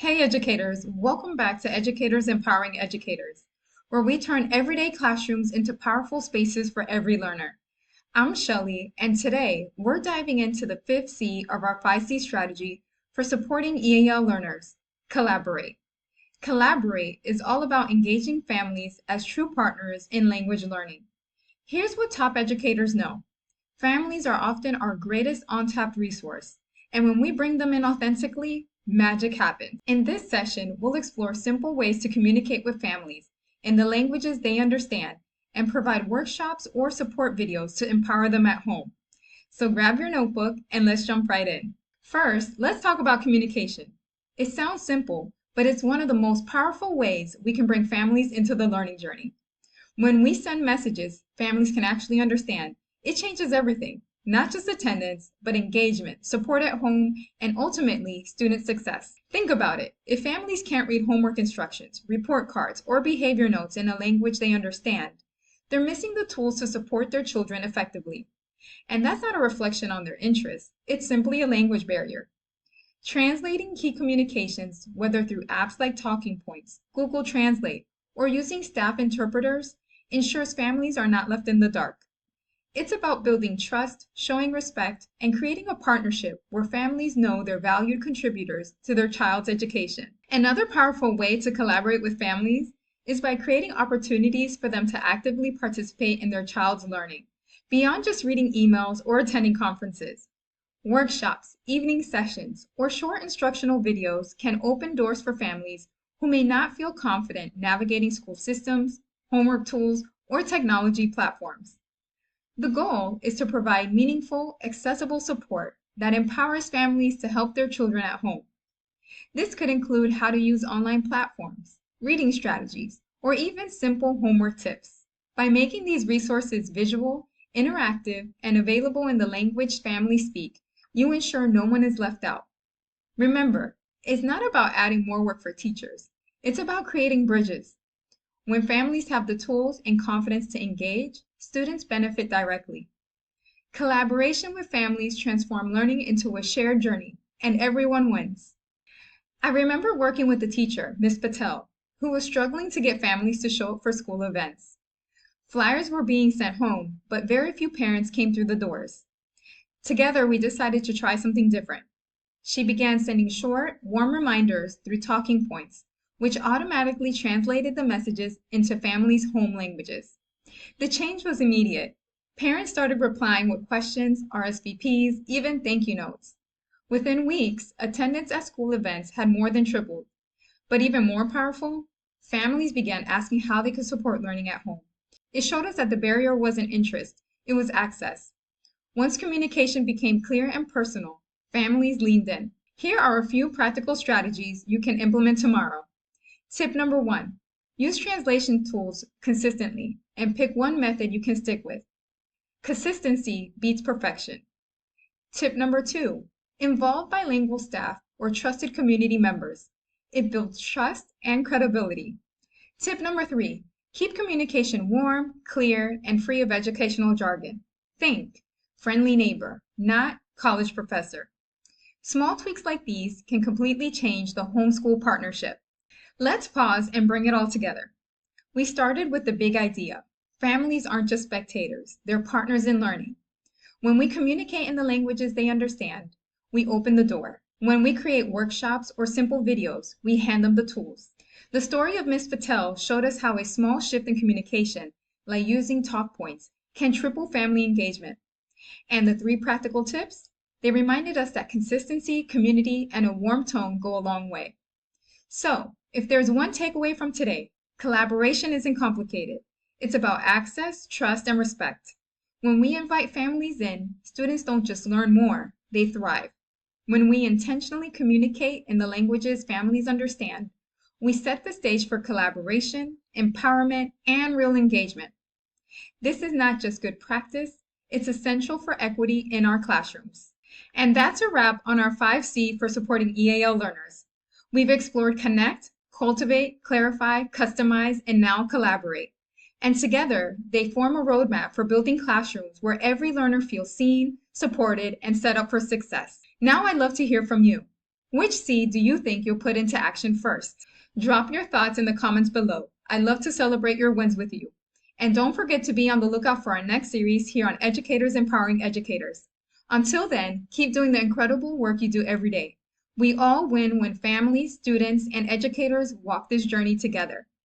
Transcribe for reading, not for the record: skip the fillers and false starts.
Hey educators, welcome back to Educators Empowering Educators, where we turn everyday classrooms into powerful spaces for every learner. I'm Shelly, and today we're diving into the fifth C of our 5C strategy for supporting EAL learners, collaborate. Collaborate is all about engaging families as true partners in language learning. Here's what top educators know. Families are often our greatest untapped resource, and when we bring them in authentically, magic happens. In this session, we'll explore simple ways to communicate with families in the languages they understand and provide workshops or support videos to empower them at home. So grab your notebook and let's jump right in. First, let's talk about communication. It sounds simple, but it's one of the most powerful ways we can bring families into the learning journey. When we send messages families can actually understand, it changes everything, not just attendance, but engagement, support at home, and ultimately student success. Think about it. If families can't read homework instructions, report cards, or behavior notes in a language they understand, they're missing the tools to support their children effectively. And that's not a reflection on their interests, it's simply a language barrier. Translating key communications, whether through apps like Talking Points, Google Translate, or using staff interpreters, ensures families are not left in the dark. It's about building trust, showing respect, and creating a partnership where families know they're valued contributors to their child's education. Another powerful way to collaborate with families is by creating opportunities for them to actively participate in their child's learning, beyond just reading emails or attending conferences. Workshops, evening sessions, or short instructional videos can open doors for families who may not feel confident navigating school systems, homework tools, or technology platforms. The goal is to provide meaningful, accessible support that empowers families to help their children at home. This could include how to use online platforms, reading strategies, or even simple homework tips. By making these resources visual, interactive, and available in the language families speak, you ensure no one is left out. Remember, it's not about adding more work for teachers. It's about creating bridges. When families have the tools and confidence to engage, students benefit directly. Collaboration with families transforms learning into a shared journey, and everyone wins. I remember working with a teacher, Ms. Patel, who was struggling to get families to show up for school events. Flyers were being sent home, but very few parents came through the doors. Together, we decided to try something different. She began sending short, warm reminders through talking points, which automatically translated the messages into families' home languages. The change was immediate. Parents started replying with questions, RSVPs, even thank you notes. Within weeks, attendance at school events had more than tripled. But even more powerful, families began asking how they could support learning at home. It showed us that the barrier wasn't interest, it was access. Once communication became clear and personal, families leaned in. Here are a few practical strategies you can implement tomorrow. Tip number 1, use translation tools consistently and pick one method you can stick with. Consistency beats perfection. Tip number 2, involve bilingual staff or trusted community members. It builds trust and credibility. Tip number 3, keep communication warm, clear, and free of educational jargon. Think friendly neighbor, not college professor. Small tweaks like these can completely change the homeschool partnership. Let's pause and bring it all together. We started with the big idea. Families aren't just spectators, they're partners in learning. When we communicate in the languages they understand, we open the door. When we create workshops or simple videos, we hand them the tools. The story of Ms. Patel showed us how a small shift in communication, like using talk points, can triple family engagement. And the 3 practical tips? They reminded us that consistency, community, and a warm tone go a long way. So, if there's one takeaway from today, collaboration isn't complicated. It's about access, trust, and respect. When we invite families in, students don't just learn more, they thrive. When we intentionally communicate in the languages families understand, we set the stage for collaboration, empowerment, and real engagement. This is not just good practice, it's essential for equity in our classrooms. And that's a wrap on our 5C for supporting EAL learners. We've explored connect, cultivate, clarify, customize, and now collaborate. And together, they form a roadmap for building classrooms where every learner feels seen, supported, and set up for success. Now I'd love to hear from you. Which seed do you think you'll put into action first? Drop your thoughts in the comments below. I'd love to celebrate your wins with you. And don't forget to be on the lookout for our next series here on Educators Empowering Educators. Until then, keep doing the incredible work you do every day. We all win when families, students, and educators walk this journey together.